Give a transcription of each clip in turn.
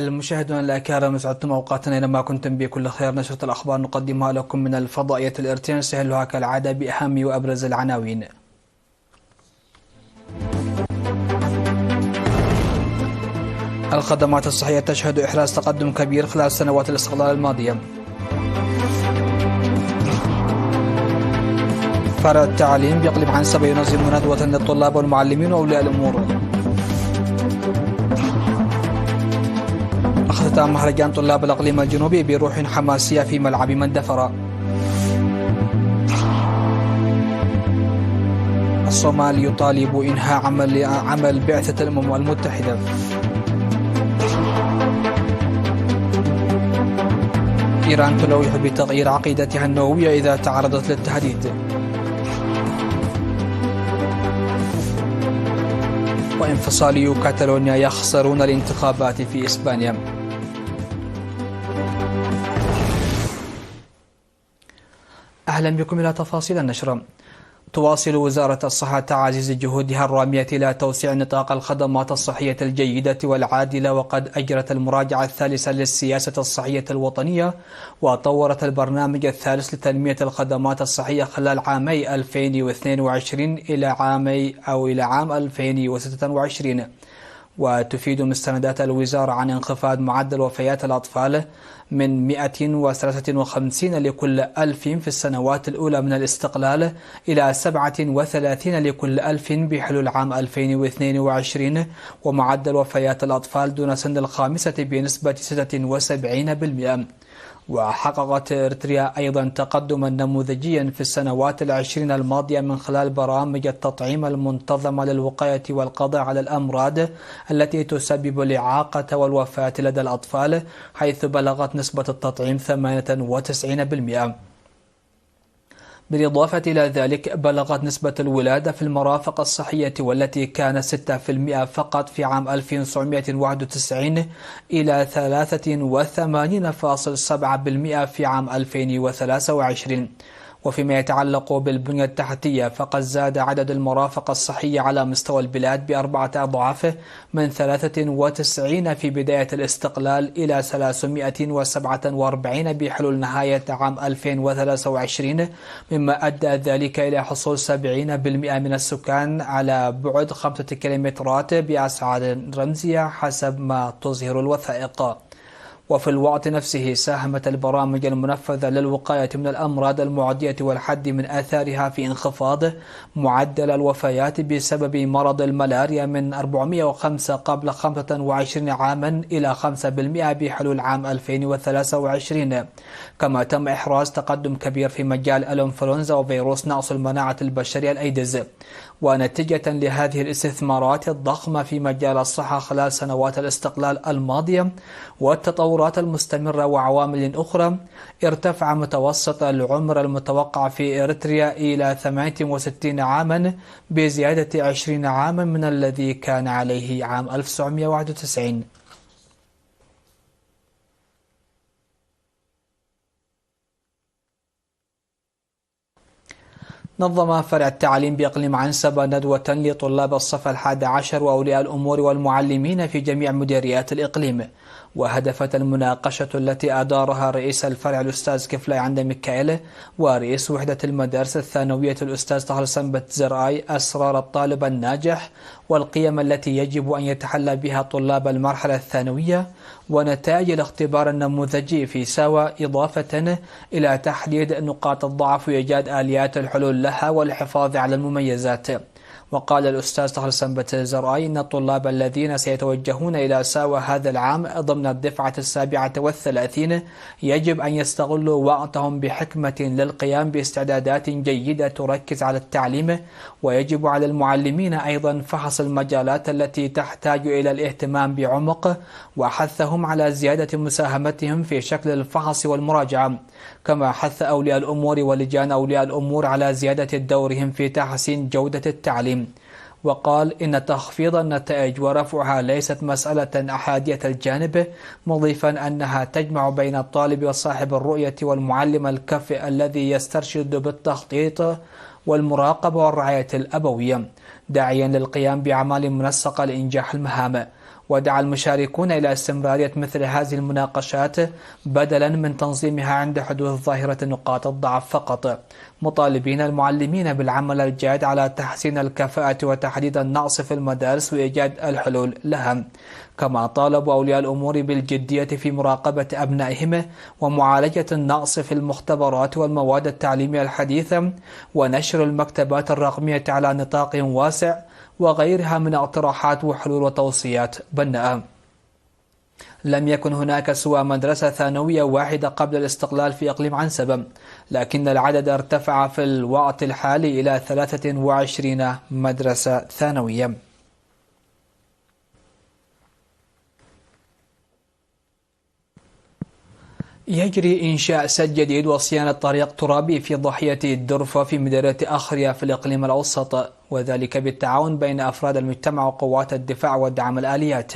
المشاهدون الأكارم، يسعدكم أوقاتنا أينما كنتم بكل خير. نشرة الأخبار نقدمها لكم من الفضائية الإرتين، نستهلها كالعادة بأهم وأبرز العناوين. الخدمات الصحية تشهد إحراز تقدم كبير خلال سنوات الاستقلال الماضية. فرع التعليم بإقليم عنسبة ينظم ندوة للطلاب والمعلمين وأولياء الأمور. اختتام مهرجان طلاب الإقليم الجنوبي بروح حماسية في ملعب مندفرة. الصومال يطالب إنهاء عمل بعثة الأمم المتحدة. إيران تلوح بتغيير عقيدتها النووية إذا تعرضت للتهديد. وانفصاليو كاتالونيا يخسرون الانتخابات في إسبانيا. أهلا بكم إلى تفاصيل النشرة. تواصل وزارة الصحة تعزيز جهودها الرامية إلى توسيع نطاق الخدمات الصحية الجيدة والعادلة، وقد أجرت المراجعة الثالثة للسياسة الصحية الوطنية وطورت البرنامج الثالث لتنمية الخدمات الصحية خلال عامي 2022 إلى عام 2026. وتفيد مستندات الوزارة عن انخفاض معدل وفيات الأطفال من 153 لكل 1000 في السنوات الأولى من الاستقلال إلى 37 لكل 1000 بحلول عام 2022، ومعدل وفيات الأطفال دون سن الخامسة بنسبة 76%. وحققت إريتريا أيضا تقدما نموذجيا في السنوات العشرين الماضية من خلال برامج التطعيم المنتظمة للوقاية والقضاء على الأمراض التي تسبب الإعاقة والوفاة لدى الأطفال، حيث بلغت نسبة التطعيم 98%. بالإضافة إلى ذلك بلغت نسبة الولادة في المرافق الصحية والتي كانت 6% فقط في عام 1991 إلى 83.7% في عام 2023. وفيما يتعلق بالبنية التحتية فقد زاد عدد المرافق الصحية على مستوى البلاد ب4 أضعاف، من 93 في بداية الاستقلال إلى 347 بحلول نهاية عام 2023، مما أدى ذلك إلى حصول 70% من السكان على بعد 5 كيلومترات بأسعار رمزية حسب ما تظهر الوثائق. وفي الوقت نفسه ساهمت البرامج المنفذة للوقاية من الأمراض المعدية والحد من آثارها في انخفاض معدل الوفيات بسبب مرض الملاريا من 405 قبل 25 عاما إلى 5% بحلول عام 2023. كما تم إحراز تقدم كبير في مجال الإنفلونزا وفيروس نقص المناعة البشرية الأيدز. ونتيجة لهذه الاستثمارات الضخمة في مجال الصحة خلال سنوات الاستقلال الماضية والتطورات المستمرة وعوامل أخرى، ارتفع متوسط العمر المتوقع في إريتريا إلى 68 عاما، بزيادة 20 عاما من الذي كان عليه عام 1991. نظم فرع التعليم بإقليم عنسبة ندوة لطلاب الصف 11 وأولياء الأمور والمعلمين في جميع مديريات الإقليم. وهدفت المناقشة التي أدارها رئيس الفرع الأستاذ كفلاي عند ميكائيل ورئيس وحدة المدارس الثانوية الأستاذ طاهر سنبت زرعاي أسرار الطالب الناجح والقيم التي يجب أن يتحلى بها طلاب المرحلة الثانوية ونتائج الاختبار النموذجي في ساوى، إضافة إلى تحديد نقاط الضعف وإيجاد آليات الحلول لها والحفاظ على المميزات. وقال الأستاذ طاهر سنبت زرعاي إن الطلاب الذين سيتوجهون إلى ساوى هذا العام ضمن الدفعة 37 يجب أن يستغلوا وقتهم بحكمة للقيام باستعدادات جيدة تركز على التعليم، ويجب على المعلمين أيضا فحص المجالات التي تحتاج إلى الاهتمام بعمق، وحثهم على زيادة مساهمتهم في شكل الفحص والمراجعة. كما حث أولياء الأمور ولجان أولياء الأمور على زيادة دورهم في تحسين جودة التعليم. وقال إن تخفيض النتائج ورفعها ليست مسألة أحادية الجانب، مضيفا أنها تجمع بين الطالب وصاحب الرؤية والمعلم الكفء الذي يسترشد بالتخطيط والمراقبة والرعاية الأبوية، داعيا للقيام بأعمال منسقة لإنجاح المهام. ودعا المشاركون إلى استمرارية مثل هذه المناقشات بدلا من تنظيمها عند حدوث ظاهرة نقاط الضعف فقط، مطالبين المعلمين بالعمل الجاد على تحسين الكفاءة وتحديد النقص في المدارس وإيجاد الحلول لها. كما طالبوا أولياء الأمور بالجدية في مراقبة أبنائهم ومعالجة النقص في المختبرات والمواد التعليمية الحديثة ونشر المكتبات الرقمية على نطاق واسع وغيرها من اقتراحات وحلول وتوصيات بناءة. لم يكن هناك سوى مدرسة ثانوية واحدة قبل الاستقلال في إقليم عنسبة، لكن العدد ارتفع في الوقت الحالي إلى 23 مدرسة ثانوية. يجري إنشاء سد جديد وصيانة طريق ترابي في ضاحية الدرفة في مديرية أخرية في الإقليم الأوسط، وذلك بالتعاون بين أفراد المجتمع وقوات الدفاع ودعم الآليات.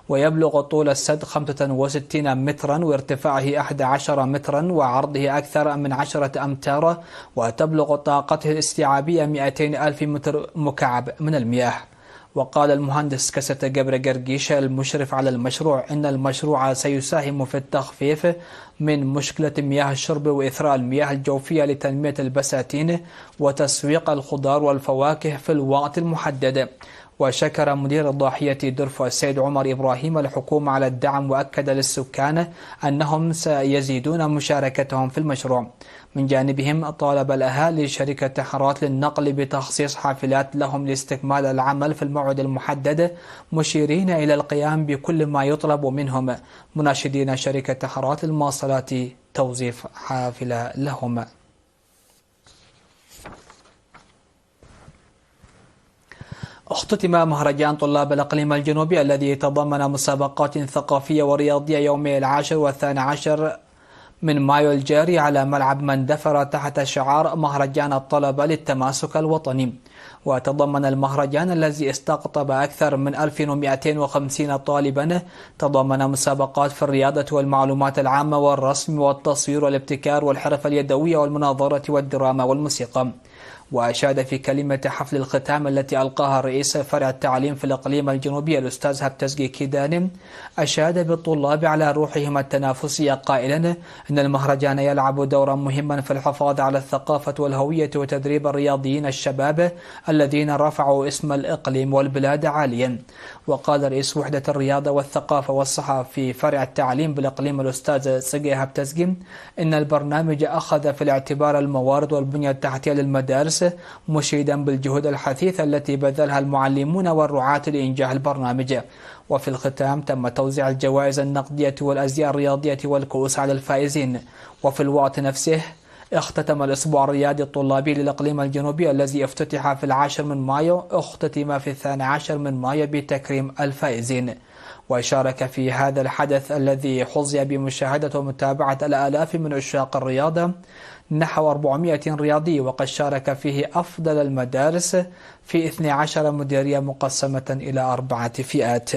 ويبلغ طول السد 65 مترا وارتفاعه 11 مترا وعرضه أكثر من 10 أمتار، وتبلغ طاقته الاستيعابية 200 ألف متر مكعب من المياه. وقال المهندس كسة جبر جرجيش المشرف على المشروع إن المشروع سيساهم في التخفيف من مشكلة مياه الشرب وإثراء المياه الجوفية لتنمية البساتين وتسويق الخضار والفواكه في الوقت المحدد. وشكر مدير ضاحية درفة السيد عمر إبراهيم الحكومة على الدعم، وأكد للسكان أنهم سيزيدون مشاركتهم في المشروع. من جانبهم طالب الأهالي شركة حارات للنقل بتخصيص حافلات لهم لاستكمال العمل في الموعد المحدد، مشيرين إلى القيام بكل ما يطلب منهم، مناشدين شركة حارات المواصلات توظيف حافلة لهم. اختتم مهرجان طلاب الإقليم الجنوبي الذي تضمن مسابقات ثقافية ورياضية يومي 10 و12 من مايو الجاري على ملعب مندفرة تحت شعار مهرجان الطلبة للتماسك الوطني. وتضمن المهرجان الذي استقطب أكثر من 1250 طالبا تضمن مسابقات في الرياضة والمعلومات العامة والرسم والتصوير والابتكار والحرف اليدوية والمناظرة والدراما والموسيقى. وأشاد في كلمة حفل الختام التي ألقاها رئيس فرع التعليم في الإقليم الجنوبي الأستاذ هبتزجي كيدان، أشاد بالطلاب على روحهم التنافسية قائلا أن المهرجان يلعب دورا مهما في الحفاظ على الثقافة والهوية وتدريب الرياضيين الشباب الذين رفعوا اسم الإقليم والبلاد عاليا. وقال رئيس وحدة الرياضة والثقافة والصحة في فرع التعليم بالإقليم الأستاذ سجي هبتزجي إن البرنامج أخذ في الاعتبار الموارد والبنية التحتية للمدارس، مشيدا بالجهود الحثيثة التي بذلها المعلمون والرعاة لإنجاح البرنامج. وفي الختام تم توزيع الجوائز النقدية والأزياء الرياضية والكؤوس على الفائزين. وفي الوقت نفسه اختتم الأسبوع الرياضي الطلابي للإقليم الجنوبي الذي افتتح في 10 من مايو اختتم في 12 من مايو بتكريم الفائزين. وشارك في هذا الحدث الذي حظي بمشاهدة ومتابعة الآلاف من عشاق الرياضة نحو 400 رياضي، وقد شارك فيه أفضل المدارس في 12 مديرية مقسمة إلى 4 فئات.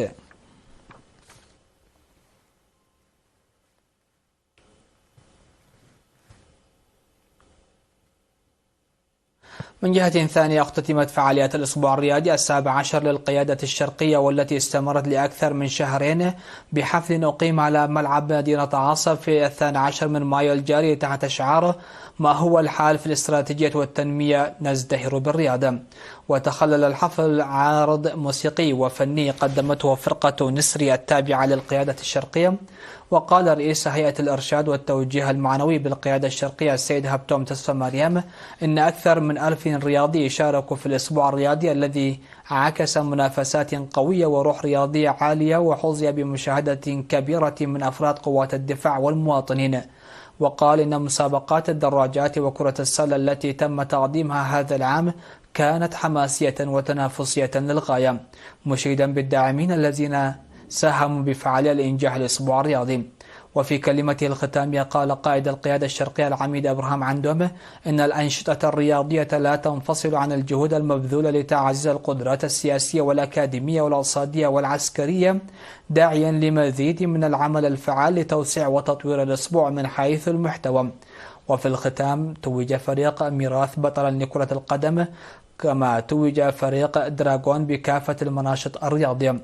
من جهة ثانية اختتمت فعاليات الأسبوع الرياضي 17 للقيادة الشرقية والتي استمرت لأكثر من شهرين بحفل أقيم على ملعب مدينة عاصف في 12 من مايو الجاري تحت شعار ما هو الحال في الاستراتيجية والتنمية نزدهر بالرياضة. وتخلل الحفل عارض موسيقي وفني قدمته فرقة نسري التابعة للقيادة الشرقية. وقال رئيس هيئة الإرشاد والتوجيه المعنوي بالقيادة الشرقية السيد هبتوم تسفى مريم إن أكثر من 1000 رياضي شاركوا في الأسبوع الرياضي الذي عكس منافسات قوية وروح رياضية عالية وحظي بمشاهدة كبيرة من أفراد قوات الدفاع والمواطنين. وقال إن مسابقات الدراجات وكرة السلة التي تم تقديمها هذا العام كانت حماسية وتنافسية للغاية، مشيدا بالداعمين الذين ساهموا بفعالية الإنجاح الأسبوع الرياضي. وفي كلمته الختامية قال قائد القيادة الشرقية العميد أبراهام عندومة إن الأنشطة الرياضية لا تنفصل عن الجهود المبذولة لتعزيز القدرات السياسية والأكاديمية والاقتصادية والعسكرية، داعيا لمزيد من العمل الفعال لتوسيع وتطوير الأسبوع من حيث المحتوى. وفي الختام توج فريق ميراث بطلا لكرة القدم، كما توج فريق دراغون بكافة المناشط الرياضية.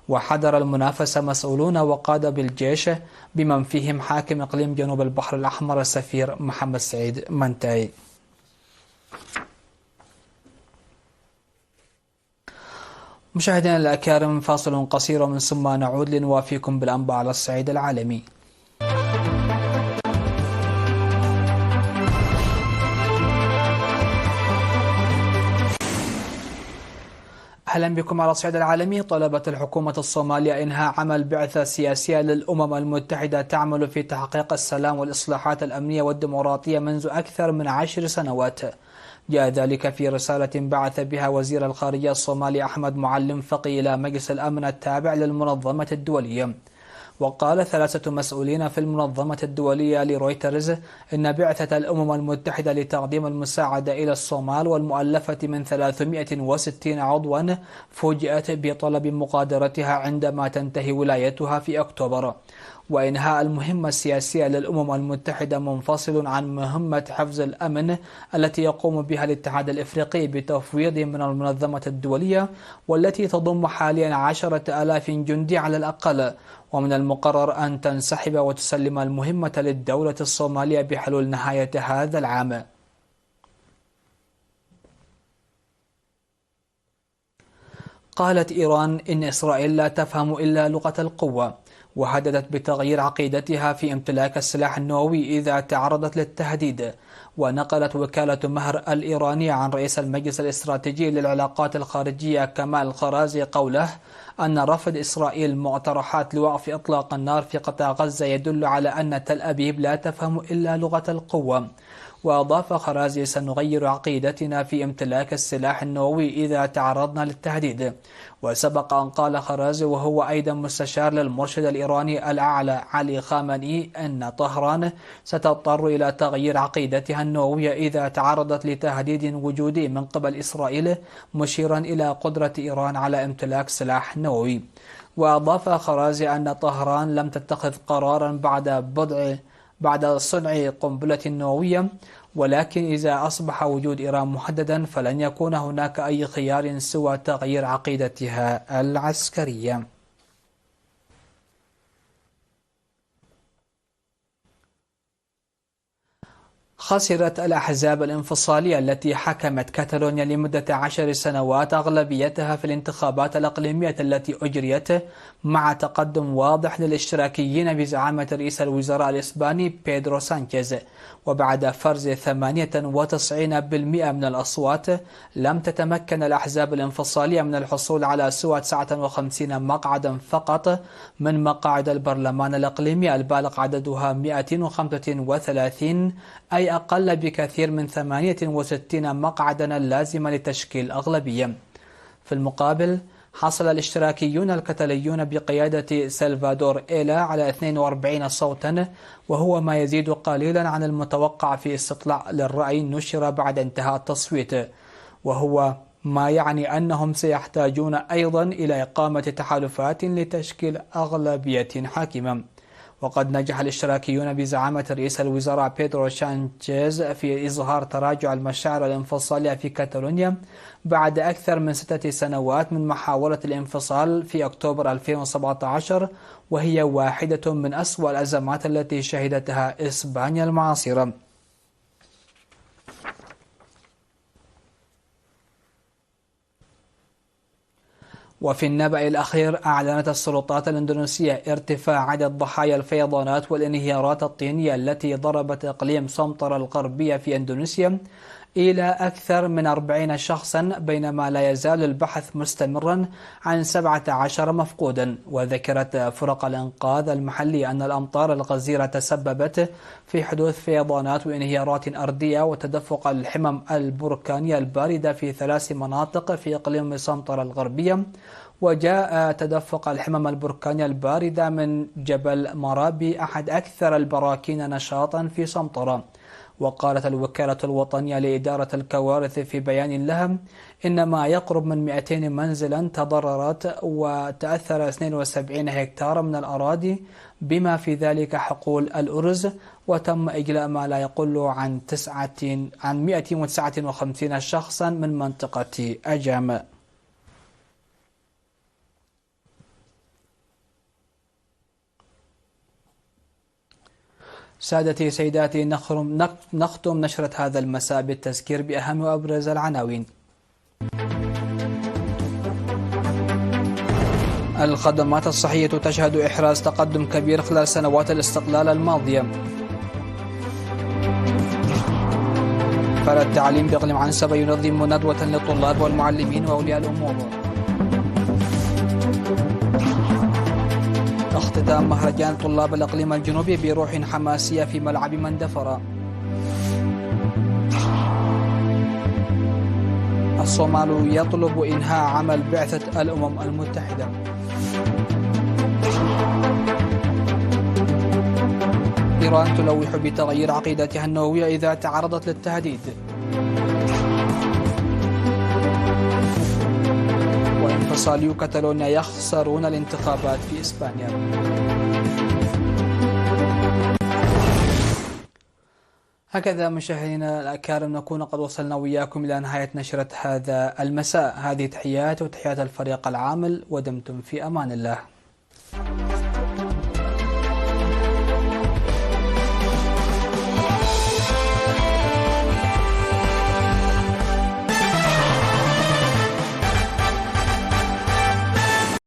وحضر المنافسة مسؤولون وقادة بالجيش بمن فيهم حاكم إقليم جنوب البحر الأحمر السفير محمد سعيد منتاي. مشاهدينا الأكارم، فاصل قصير ومن ثم نعود لنوافيكم بالأنباء على الصعيد العالمي. أهلا بكم على الصعيد العالمي. طلبت الحكومة الصومالية إنهاء عمل بعثة سياسية للأمم المتحدة تعمل في تحقيق السلام والإصلاحات الأمنية والديمقراطية منذ أكثر من 10 سنوات. جاء ذلك في رسالة بعث بها وزير الخارجية الصومالي أحمد معلم فقي إلى مجلس الأمن التابع للمنظمة الدولية. وقال 3 مسؤولين في المنظمة الدولية لرويترز إن بعثة الأمم المتحدة لتقديم المساعدة إلى الصومال والمؤلفة من 360 عضوا فوجئت بطلب مغادرتها عندما تنتهي ولايتها في أكتوبر، وإنهاء المهمة السياسية للأمم المتحدة منفصل عن مهمة حفظ الأمن التي يقوم بها الاتحاد الإفريقي بتفويض من المنظمة الدولية، والتي تضم حاليا 10,000 جندي على الأقل، ومن المقرر أن تنسحب وتسلم المهمة للدولة الصومالية بحلول نهاية هذا العام. قالت إيران إن إسرائيل لا تفهم إلا لغة القوة، وهددت بتغيير عقيدتها في امتلاك السلاح النووي إذا تعرضت للتهديد. ونقلت وكالة مهر الإيرانية عن رئيس المجلس الاستراتيجي للعلاقات الخارجية كمال خرازي قوله أن رفض إسرائيل مقترحات لوقف إطلاق النار في قطاع غزة يدل على أن تل أبيب لا تفهم إلا لغة القوة. وأضاف خرازي: سنغير عقيدتنا في امتلاك السلاح النووي إذا تعرضنا للتهديد. وسبق أن قال خرازي وهو أيضا مستشار للمرشد الإيراني الأعلى علي خامنئي أن طهران ستضطر إلى تغيير عقيدتها النووية إذا تعرضت لتهديد وجودي من قبل إسرائيل، مشيرا إلى قدرة إيران على امتلاك سلاح نووي. وأضاف خرازي أن طهران لم تتخذ قرارا بعد صنع قنبلة نووية، ولكن إذا أصبح وجود إيران محددا فلن يكون هناك أي خيار سوى تغيير عقيدتها العسكرية. خسرت الأحزاب الانفصالية التي حكمت كاتالونيا لمدة 10 سنوات أغلبيتها في الانتخابات الإقليمية التي أجريت مع تقدم واضح للاشتراكيين بزعامة رئيس الوزراء الإسباني بيدرو سانشيز. وبعد فرز 98% من الأصوات لم تتمكن الأحزاب الانفصالية من الحصول على سوى 59 مقعدا فقط من مقاعد البرلمان الإقليمي البالغ عددها 235، أي أقل بكثير من 68 مقعدا اللازمة لتشكيل أغلبية. في المقابل حصل الاشتراكيون الكتاليون بقيادة سلفادور إيلا على 42 صوتا، وهو ما يزيد قليلا عن المتوقع في استطلاع للرأي نشر بعد انتهاء التصويت، وهو ما يعني أنهم سيحتاجون أيضا إلى إقامة تحالفات لتشكيل أغلبية حاكمة. وقد نجح الاشتراكيون بزعامة رئيس الوزراء بيدرو سانشيز في إظهار تراجع المشاعر الانفصالية في كاتالونيا بعد أكثر من 6 سنوات من محاولة الانفصال في أكتوبر 2017، وهي واحدة من أسوأ الأزمات التي شهدتها إسبانيا المعاصرة. وفي النبأ الأخير أعلنت السلطات الإندونيسية ارتفاع عدد ضحايا الفيضانات والانهيارات الطينية التي ضربت إقليم سمطرة الغربية في إندونيسيا إلى أكثر من 40 شخصا، بينما لا يزال البحث مستمرا عن 17 مفقودا. وذكرت فرق الإنقاذ المحلية أن الأمطار الغزيرة تسببت في حدوث فيضانات وانهيارات أرضية وتدفق الحمم البركانية الباردة في 3 مناطق في إقليم سمطرة الغربية. وجاء تدفق الحمم البركانية الباردة من جبل مرابي، أحد أكثر البراكين نشاطا في سمطرة. وقالت الوكالة الوطنية لإدارة الكوارث في بيان لها إن ما يقرب من 200 منزلا تضررت وتأثر 72 هكتار من الأراضي بما في ذلك حقول الأرز، وتم إجلاء ما لا يقل عن 159 شخصا من منطقة أجام. سادتي سيداتي، نختم نشرة هذا المساء بالتذكير بأهم وأبرز العناوين. الخدمات الصحية تشهد إحراز تقدم كبير خلال سنوات الاستقلال الماضية. فرع التعليم بإقليم عنسبة ينظم ندوة للطلاب والمعلمين وأولياء الأمور. اختتام مهرجان طلاب الإقليم الجنوبي بروح حماسية في ملعب مندفرة. الصومال يطلب إنهاء عمل بعثة الأمم المتحدة. إيران تلوح بتغيير عقيدتها النووية إذا تعرضت للتهديد. وانفصاليو كاتالونيا يخسرون الانتخابات في إسبانيا. هكذا مشاهدينا الأكارم نكون قد وصلنا وياكم إلى نهاية نشرة هذا المساء. هذه تحيات وتحيات الفريق العامل، ودمتم في أمان الله.